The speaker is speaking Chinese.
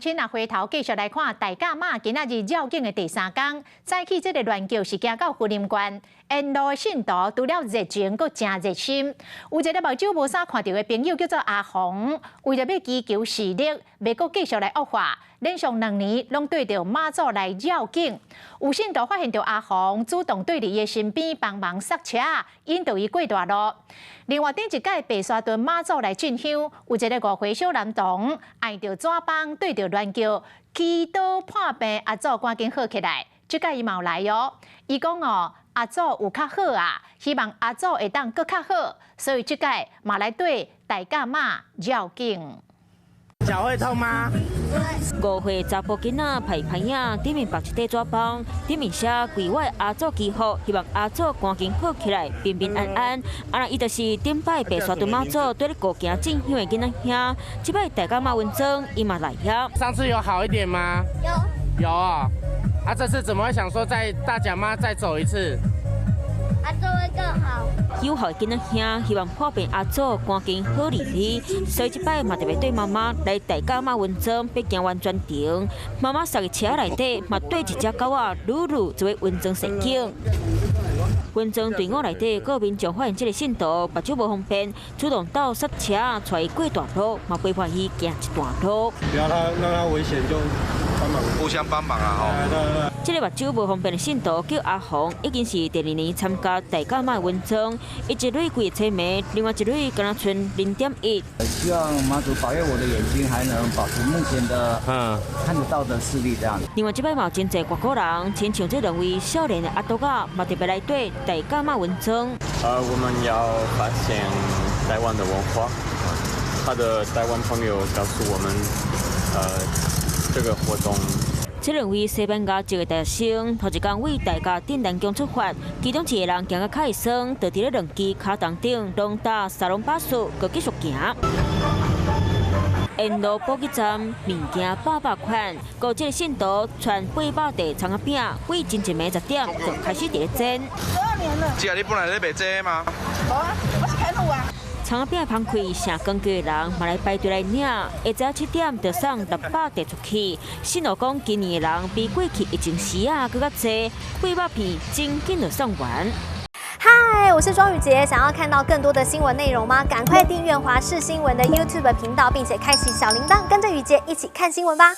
请啊，回头继续来看大甲妈今仔日绕境的第3天，早起这个乱叫是行到云林县，沿路的信徒除了热情，阁真热心。有一个目睭无啥看到的朋友叫做阿红，为了要祈求视力，袂阁继续来恶化，连续2年拢对着妈祖来绕境。有信徒发现到阿红主动对伊的身边帮忙刹车，引导伊过大路。另外，顶一届白沙屯妈祖来进香，有一个5岁小男童爱着纸棒对着乱叫，祈祷破病，阿祖赶紧好起来。这届伊嘛有来哦，伊讲哦，阿祖有较好啊，希望阿祖会当搁较好，所以这届嘛来对大甲妈绕境。脚会痛吗？5岁查甫囡仔拍拍影，顶面绑一块纸棒，顶面写“跪我阿祖祈福”，希望阿祖赶紧好起来，平平安安。啊，伊就是顶摆白沙屯妈祖对咧过行进香的囡仔兄，这摆大甲妈文章伊嘛来呀。上次有好一点吗？有啊。啊，这次怎么会想说在大甲妈再走一次？阿祖会更好。有好囡仔兄希望破病阿祖赶紧好利利，所以这摆嘛特别对妈妈来大甲妈文章要行完全程。妈妈塞入车内底，嘛对一只狗仔噜噜就会文章神经。文章队伍内底，各民众发现这个信徒目睭无方便，主动到刹车，带伊过大路，嘛陪伴伊行一段路。不要让他危险就帮忙，互相帮忙啊！吼。这个目睭无方便的信徒叫阿红，已经是第2年参加大甲妈文章，伊一蕊贵车眉，另外一蕊敢若剩0.1。希望妈祖保佑我的眼睛还能保持目前的看得到的视力这样。另外，这摆嘛有真侪外国人，亲像这2位少年的阿多仔，嘛特别来对大甲妈文章。我们要发现台湾的文化。他的台湾朋友告诉我们，这个活动。这2位西班牙籍的大学生，头一天为大家顶南宫出发，其中一个人行到较会酸，就伫咧2支脚当顶弄打沙龙巴士，佮继续行。沿路补给站物件800款，有这个信徒传800袋葱仔饼，为真正暝10点就开始伫咧煎。12年了。姐，你本来咧卖这吗？无啊，我是开路啊。葱仔饼芳开，城光区的人嘛来排队来领，下晝7点就送600袋出去。信徒讲，今年的人比过去疫情时啊更加多，800片真紧就送完。嗨，我是庄宇杰，想要看到更多的新闻内容吗？赶快订阅华视新闻的 YouTube 频道，并且开启小铃铛，跟着宇杰一起看新闻吧。